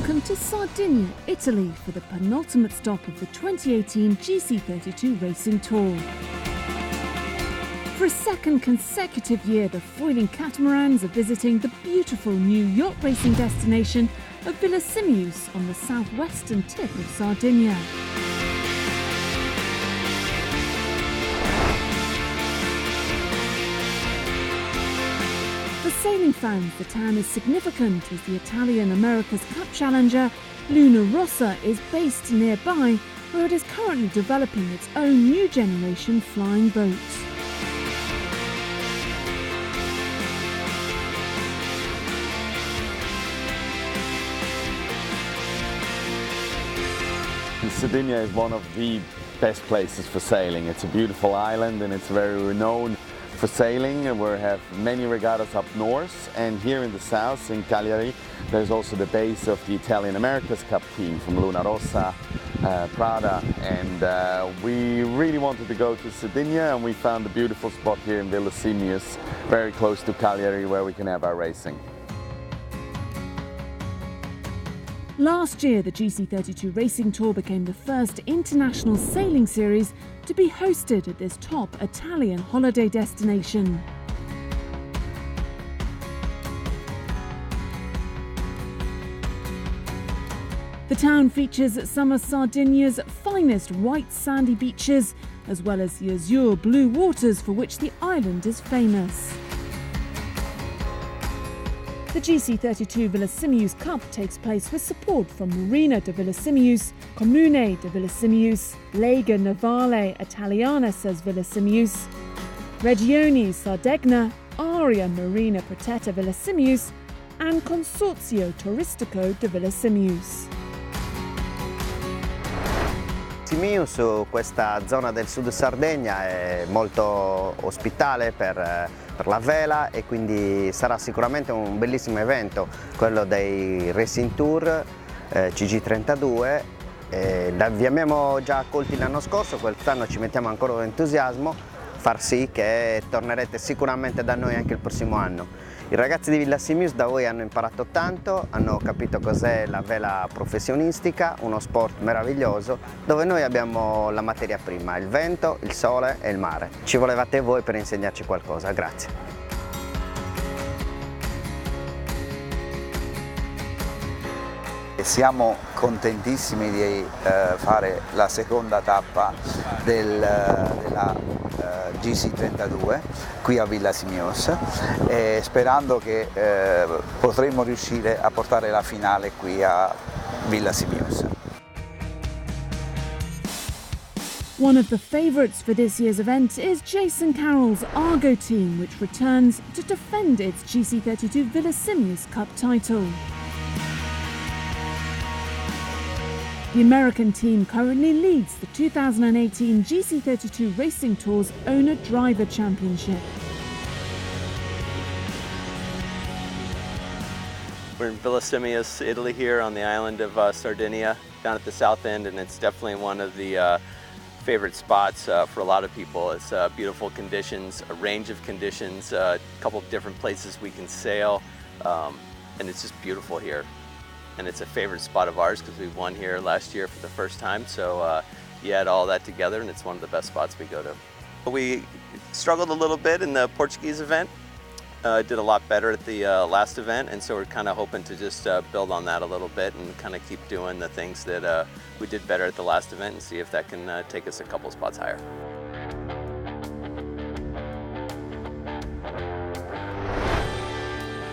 welcome to Sardinia, Italy for the penultimate stop of the 2018 GC32 Racing Tour. For a second consecutive year, the foiling catamarans are visiting the beautiful new yacht racing destination of Villasimius on the southwestern tip of Sardinia. For sailing fans, the town is significant as the Italian America's Cup challenger Luna Rossa is based nearby, where it is currently developing its own new generation flying boat. Sardinia is one of the best places for sailing. It's a beautiful island and it's very renowned for sailing. We have many regattas up north, and here in the south, in Cagliari, there's also the base of the Italian America's Cup team from Luna Rossa, Prada, and we really wanted to go to Sardinia, and we found a beautiful spot here in Villasimius, very close to Cagliari, where we can have our racing. Last year, the GC32 Racing Tour became the first international sailing series to be hosted at this top Italian holiday destination. The town features some of Sardinia's finest white sandy beaches, as well as the azure blue waters for which the island is famous. The GC32 Villasimius Cup takes place with support from Marina de Villasimius, Comune de Villasimius, Lega Navale Italiana says Villasimius, Regioni Sardegna, Area Marina Protetta Villasimius, and Consorzio Turistico de Villasimius. Villasimius, questa zona del sud Sardegna, è molto ospitale per la vela e quindi sarà sicuramente un bellissimo evento, quello dei Racing Tour GC32. Vi abbiamo già accolti l'anno scorso, quest'anno ci mettiamo ancora con entusiasmo, far sì che tornerete sicuramente da noi anche il prossimo anno. I ragazzi di Villasimius da voi hanno imparato tanto, hanno capito cos'è la vela professionistica, uno sport meraviglioso dove noi abbiamo la materia prima, il vento, il sole e il mare. Ci volevate voi per insegnarci qualcosa, grazie. Siamo contentissimi di fare la seconda tappa della GC32 qui a Villasimius, sperando che potremo riuscire a portare la finale qui a Villasimius. One of the favourites for this year's event is Jason Carroll's Argo team, which returns to defend its GC32 Villasimius Cup title. The American team currently leads the 2018 GC32 Racing Tour's Owner-Driver Championship. We're in Villasimius, Italy, here on the island of Sardinia, down at the south end, and it's definitely one of the favorite spots for a lot of people. It's beautiful conditions, a range of conditions, a couple of different places we can sail, and it's just beautiful here. And it's a favorite spot of ours because we won here last year for the first time, so you add all that together and it's one of the best spots we go to. We struggled a little bit in the Portuguese event, did a lot better at the last event, and so we're kind of hoping to just build on that a little bit and kind of keep doing the things that we did better at the last event and see if that can take us a couple spots higher.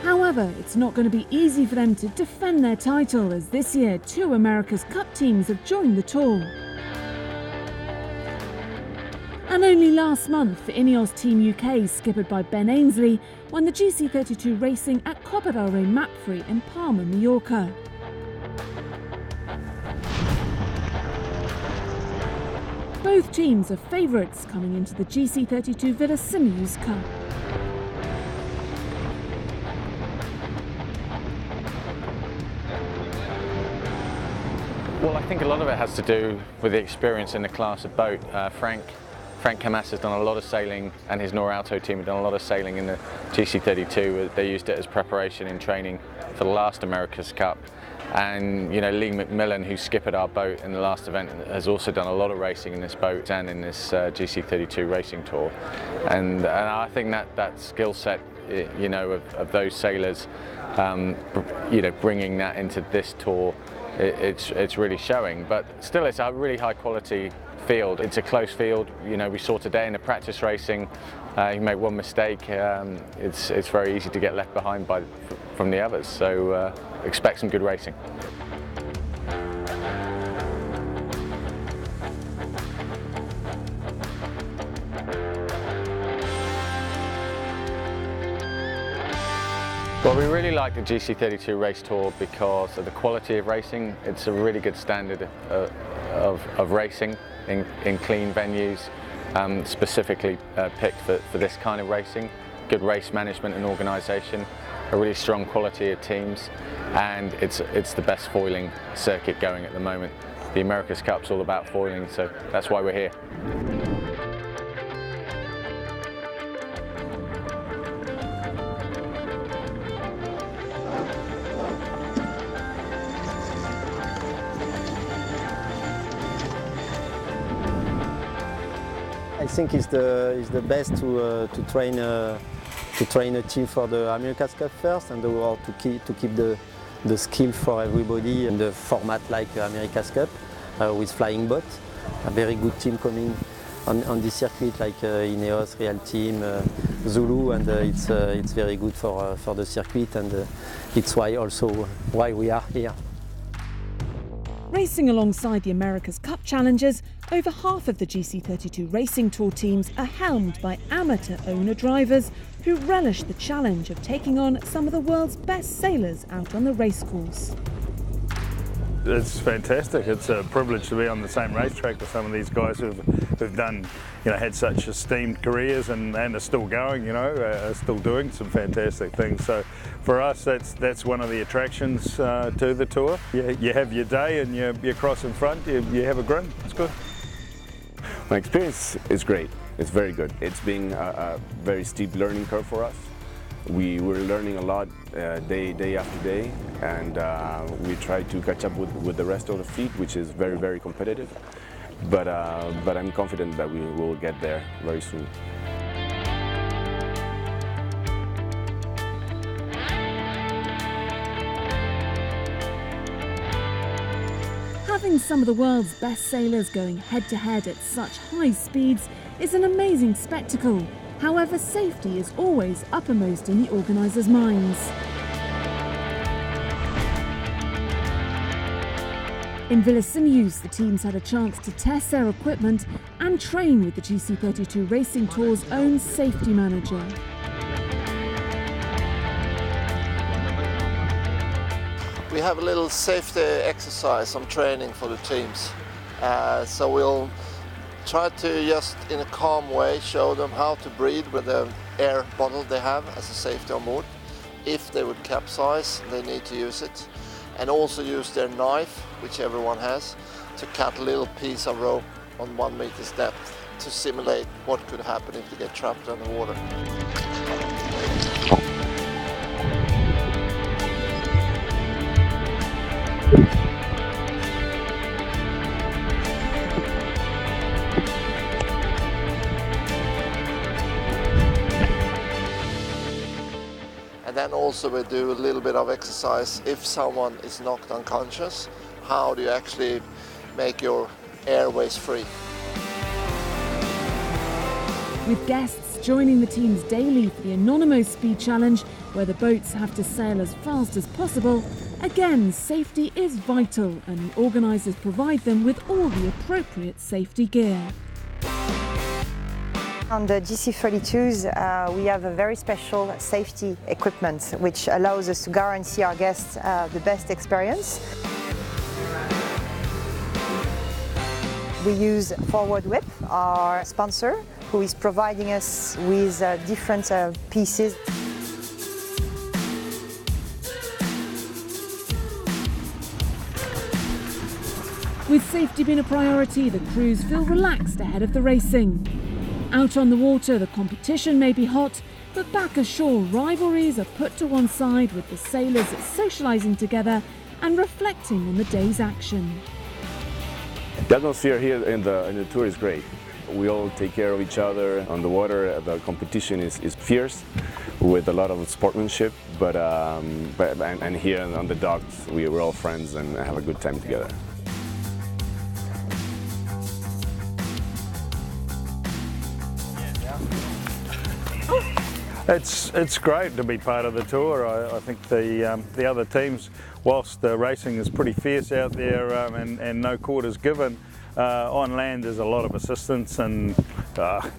However, it's not going to be easy for them to defend their title, as this year 2 America's Cup teams have joined the tour. And only last month, Ineos Team UK, skippered by Ben Ainsley, won the GC32 Racing at Copa del Rey Mapfre in Palma, Mallorca. Both teams are favourites coming into the GC32 Villasimius Cup. Well, I think a lot of it has to do with the experience in the class of boat. Frank Camas has done a lot of sailing, and his Norauto team have done a lot of sailing in the GC32. They used it as preparation in training for the last America's Cup. And you know, Lee McMillan, who skippered our boat in the last event, has also done a lot of racing in this boat and in this GC32 Racing Tour. And I think that skill set, you know, of those sailors, you know, bringing that into this tour, it's really showing. But still, it's a really high quality field. It's a close field. You know, we saw today in the practice racing, you make one mistake, it's very easy to get left behind from the others. So expect some good racing. Well, we really like the GC32 Race Tour because of the quality of racing. It's a really good standard of racing in clean venues, specifically picked for this kind of racing. Good race management and organisation, a really strong quality of teams, and it's the best foiling circuit going at the moment. The America's Cup's all about foiling, so that's why we're here. I think it's the best to train a team for the America's Cup first, and to keep the skill for everybody in the format like America's Cup with flying boat. A very good team coming on this circuit like Ineos, Real Team, Zulu, and it's very good for the circuit, and it's why we are here. Racing alongside the America's Cup challengers, over half of the GC32 Racing Tour teams are helmed by amateur owner drivers who relish the challenge of taking on some of the world's best sailors out on the racecourse. It's fantastic. It's a privilege to be on the same racetrack with some of these guys who've done, you know, had such esteemed careers and are still going, you know, are still doing some fantastic things. So for us, that's one of the attractions to the tour. You have your day and you cross in front, you have a grin. It's good. My experience is great. It's very good. It's been a very steep learning curve for us. We were learning a lot day after day, and we try to catch up with the rest of the fleet, which is very, very competitive. But I'm confident that we will get there very soon. Having some of the world's best sailors going head-to-head at such high speeds is an amazing spectacle. However, safety is always uppermost in the organisers' minds. In Villasimius, the teams had a chance to test their equipment and train with the GC32 Racing Tour's own safety manager. We have a little safety exercise, some training for the teams. So we'll try to just in a calm way show them how to breathe with the air bottle they have as a safety on board. If they would capsize, they need to use it. And also use their knife, which everyone has, to cut a little piece of rope on 1 meter's depth to simulate what could happen if they get trapped underwater. And then also we do a little bit of exercise if someone is knocked unconscious. How do you actually make your airways free? With guests joining the teams daily for the Anonymous Speed Challenge, where the boats have to sail as fast as possible, again, safety is vital, and the organisers provide them with all the appropriate safety gear. On the GC32s, we have a very special safety equipment which allows us to guarantee our guests the best experience. We use Forward Whip, our sponsor, who is providing us with different pieces. With safety being a priority, the crews feel relaxed ahead of the racing. Out on the water, the competition may be hot, but back ashore, rivalries are put to one side with the sailors socialising together and reflecting on the day's action. The atmosphere here in the tour is great. We all take care of each other on the water. The competition is fierce with a lot of sportsmanship, and here on the docks we're all friends and have a good time together. It's great to be part of the tour. I think the other teams, whilst the racing is pretty fierce out there and no quarters given, on land there's a lot of assistance, and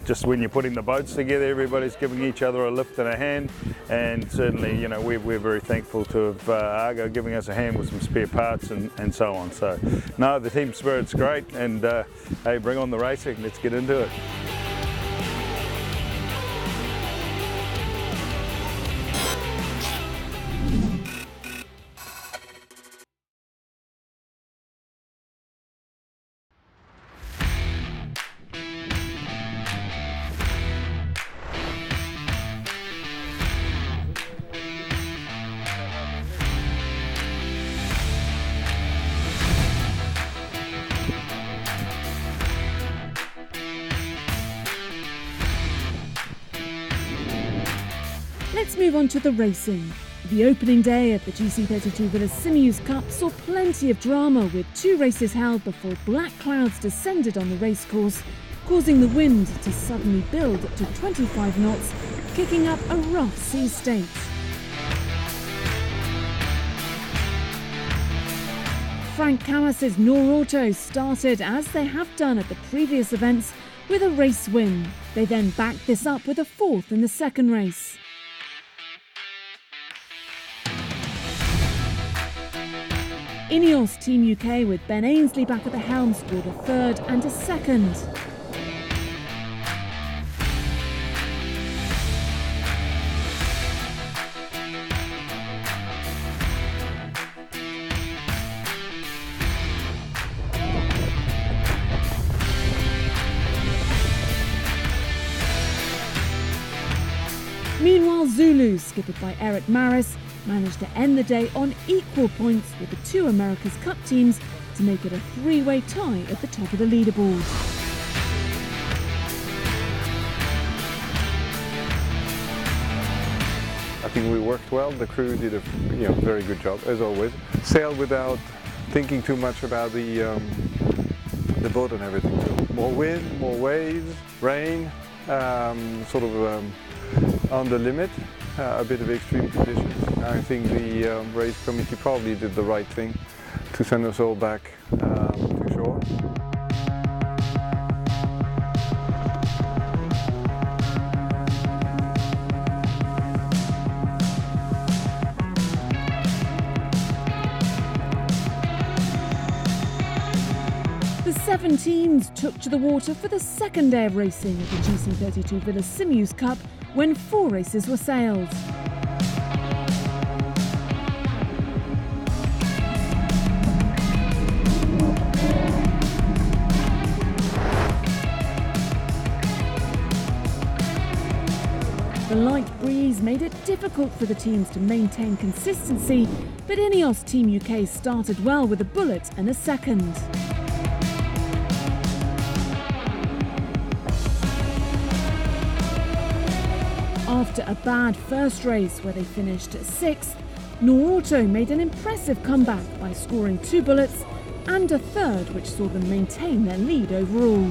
just when you're putting the boats together, everybody's giving each other a lift and a hand, and certainly, you know, we're very thankful to have Argo giving us a hand with some spare parts and so on. So no, the team spirit's great, and hey, bring on the racing, let's get into it. Let's move on to the racing. The opening day of the GC32 Villasimius Cup saw plenty of drama, with 2 races held before black clouds descended on the racecourse, causing the wind to suddenly build to 25 knots, kicking up a rough sea state. Frank Camas's Norauto started, as they have done at the previous events, with a race win. They then backed this up with a 4th in the second race. Ineos Team UK, with Ben Ainsley back at the helm, scored a 3rd and a 2nd. Meanwhile, Zulu, skippered by Eric Maris, managed to end the day on equal points with the 2 America's Cup teams to make it a 3-way tie at the top of the leaderboard. I think we worked well. The crew did a very good job, as always. Sailed without thinking too much about the boat and everything. So more wind, more waves, rain, on the limit. A bit of extreme conditions. I think the race committee probably did the right thing to send us all back to shore. The 7 teams took to the water for the second day of racing at the GC32 Villasimius Cup, when 4 races were sailed. The light breeze made it difficult for the teams to maintain consistency, but Ineos Team UK started well with a bullet and a 2nd. After a bad first race where they finished 6th, Norauto made an impressive comeback by scoring 2 bullets and a 3rd, which saw them maintain their lead overall.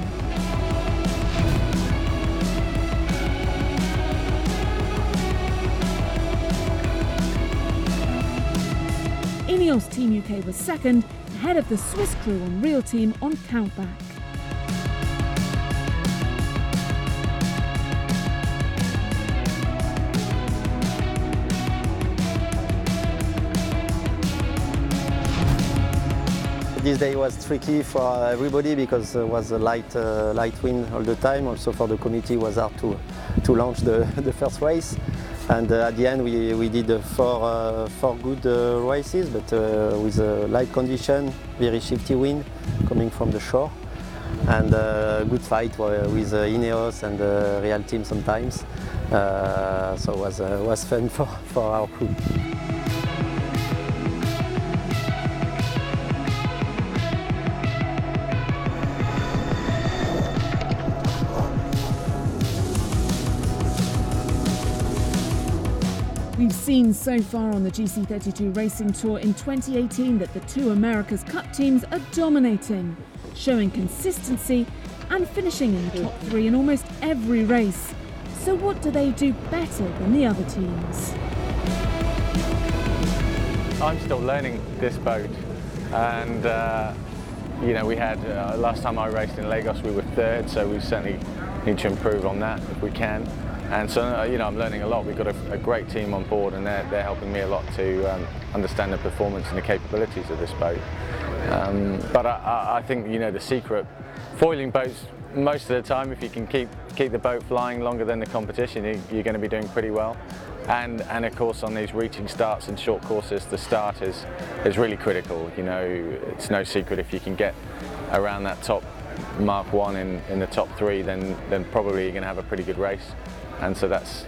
Ineos Team UK was 2nd, ahead of the Swiss crew on Real Team on countback. This day was tricky for everybody because it was a light wind all the time. Also for the committee, it was hard to launch the first race. And at the end, we did 4 good races, but with a light condition, very shifty wind coming from the shore, and a good fight with Ineos and Real Team sometimes. So it was fun for our crew. We've seen so far on the GC32 Racing Tour in 2018 that the two America's Cup teams are dominating, showing consistency and finishing in the top three in almost every race. So what do they do better than the other teams? I'm still learning this boat, and you know, we had last time I raced in Lagos we were third, so we certainly need to improve on that if we can. And so you know, I'm learning a lot. We've got a great team on board, and they're helping me a lot to understand the performance and the capabilities of this boat. But I think, you know, the secret, foiling boats most of the time, if you can keep the boat flying longer than the competition, you're going to be doing pretty well. And of course, on these reaching starts and short courses, the start is really critical. You know, it's no secret if you can get around that top Mark 1 in the top three, then probably you're going to have a pretty good race. And so that's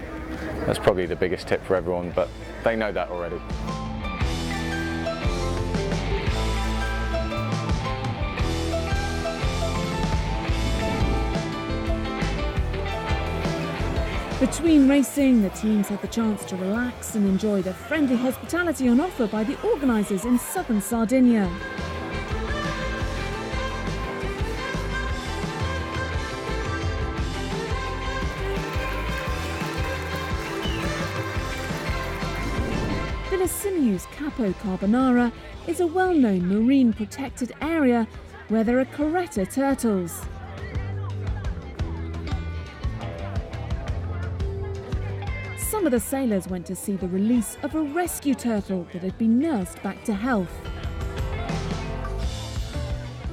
probably the biggest tip for everyone, but they know that already. Between racing, the teams had the chance to relax and enjoy the friendly hospitality on offer by the organisers in southern Sardinia. Villasimius Capo Carbonara is a well-known marine protected area where there are caretta turtles. Some of the sailors went to see the release of a rescue turtle that had been nursed back to health.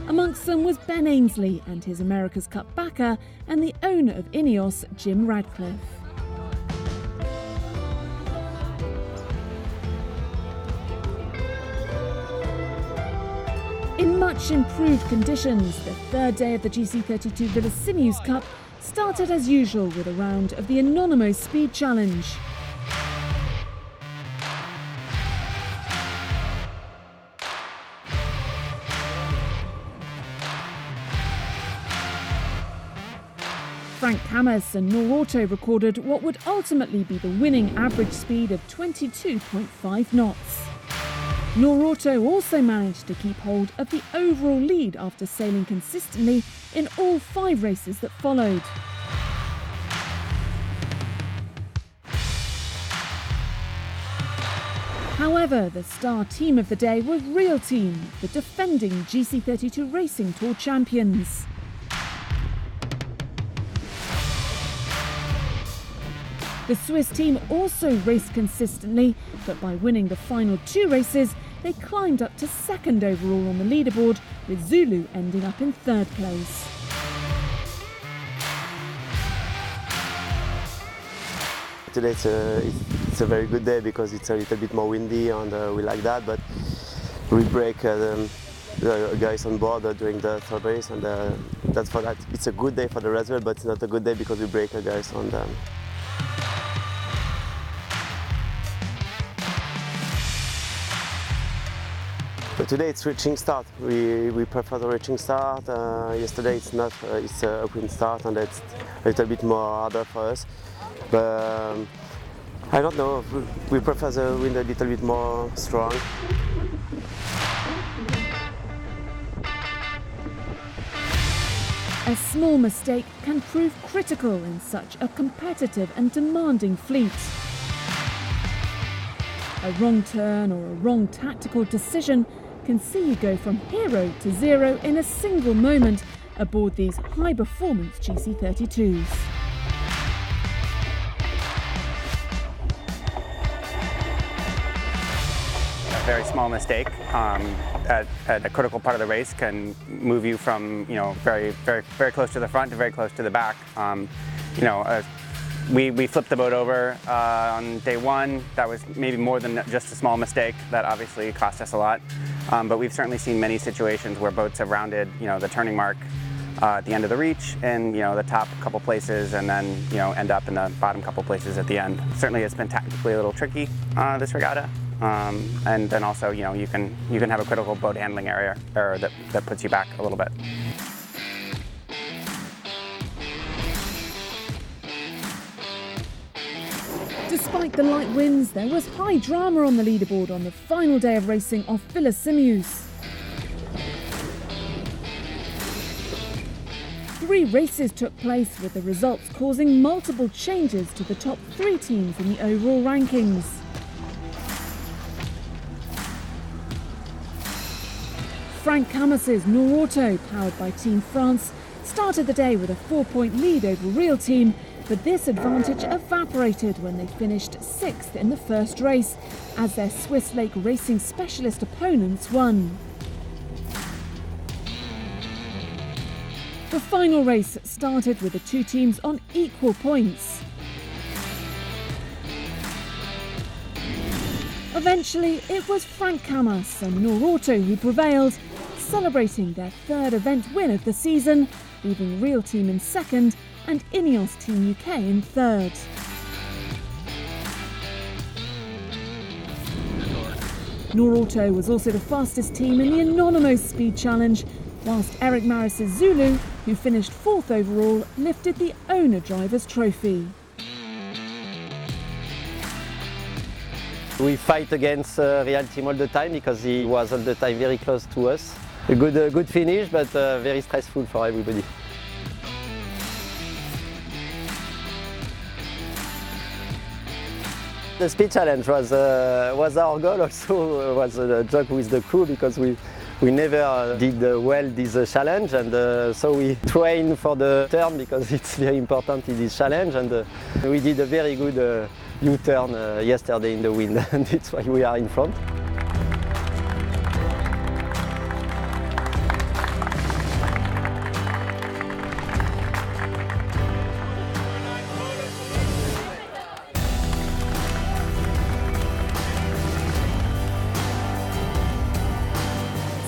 Amongst them was Ben Ainsley and his America's Cup backer and the owner of Ineos, Jim Radcliffe. In much improved conditions, the third day of the GC32 Villasimius Cup started as usual with a round of the Anonymous Speed Challenge. Frank Hammers and Norauto recorded what would ultimately be the winning average speed of 22.5 knots. Norauto also managed to keep hold of the overall lead after sailing consistently in all 5 races that followed. However, the star team of the day was Real Team, the defending GC32 Racing Tour champions. The Swiss team also raced consistently, but by winning the final 2 races, they climbed up to second overall on the leaderboard, with Zulu ending up in third place. Today it's a very good day because it's a little bit more windy and we like that, but we break the guys on board during the third race, and that's for that. It's a good day for the result, but it's not a good day because we break guys on them. But today it's reaching start. We prefer the reaching start. Yesterday it's not. It's a wind start, and it's a little bit more harder for us. But I don't know. We prefer the wind a little bit more strong. A small mistake can prove critical in such a competitive and demanding fleet. A wrong turn or a wrong tactical decision can see you go from hero to zero in a single moment aboard these high-performance GC32s. A very small mistake at a critical part of the race can move you from, you know, very close to the front to very close to the back. We flipped the boat over on day 1. That was maybe more than just a small mistake. That obviously cost us a lot. But we've certainly seen many situations where boats have rounded, you know, the turning mark at the end of the reach, and, you know, the top couple places, and then, you know, end up in the bottom couple places at the end. Certainly, it's been tactically a little tricky this regatta. And then also, you know, you can have a critical boat handling error that puts you back a little bit. Despite the light winds, there was high drama on the leaderboard on the final day of racing off Villasimius. 3 races took place, with the results causing multiple changes to the top 3 teams in the overall rankings. Frank Camus's Norauto, powered by Team France, started the day with a 4-point lead over Real Team, but this advantage evaporated when they finished 6th in the first race, as their Swiss Lake Racing specialist opponents won. The final race started with the 2 teams on equal points. Eventually, it was Frank Camus and Norauto who prevailed, celebrating their 3rd event win of the season, leaving Real Team in 2nd and Ineos Team UK in 3rd. Norauto was also the fastest team in the Anonymous Speed Challenge, whilst Eric Maris's Zulu, who finished 4th overall, lifted the Owner Drivers Trophy. We fight against Real Team all the time because he was all the time very close to us. A good finish, but very stressful for everybody. The speed challenge was our goal. Also was a joke with the crew because we never did well this challenge, and so we trained for the turn because it's very important in this challenge, and we did a very good U-turn yesterday in the wind, and that's why we are in front.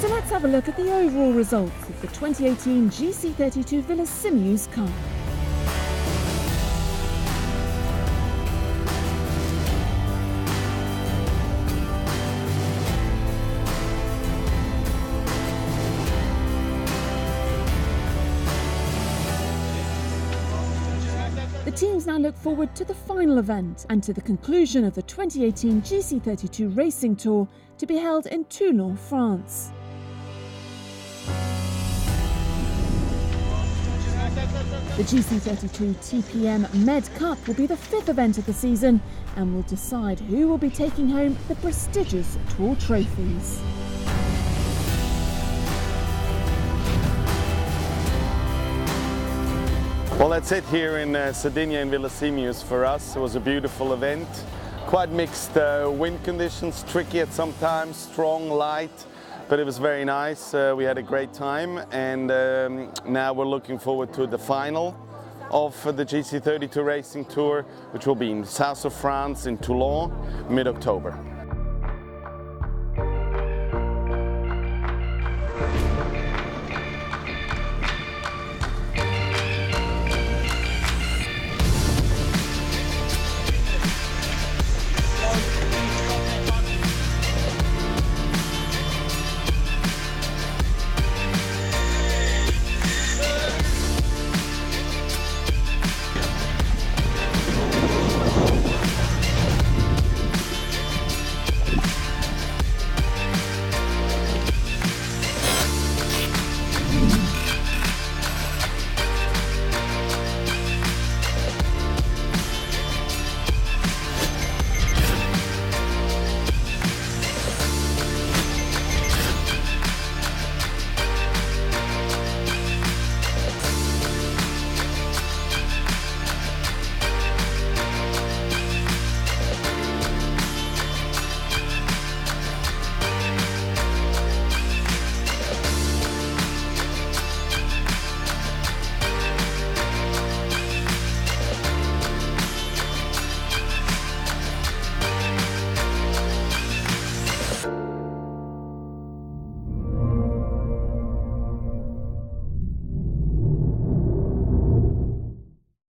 So let's have a look at the overall results of the 2018 GC32 Villasimius Cup. The teams now look forward to the final event and to the conclusion of the 2018 GC32 Racing Tour, to be held in Toulon, France. The GC32 TPM Med Cup will be the 5th event of the season and will decide who will be taking home the prestigious Tour trophies. Well, that's it here in Sardinia and Villasimius for us. It was a beautiful event. Quite mixed wind conditions, tricky at some times, strong, light, but it was very nice. We had a great time, and now we're looking forward to the final of the GC32 Racing Tour, which will be in the south of France, in Toulon, mid-October.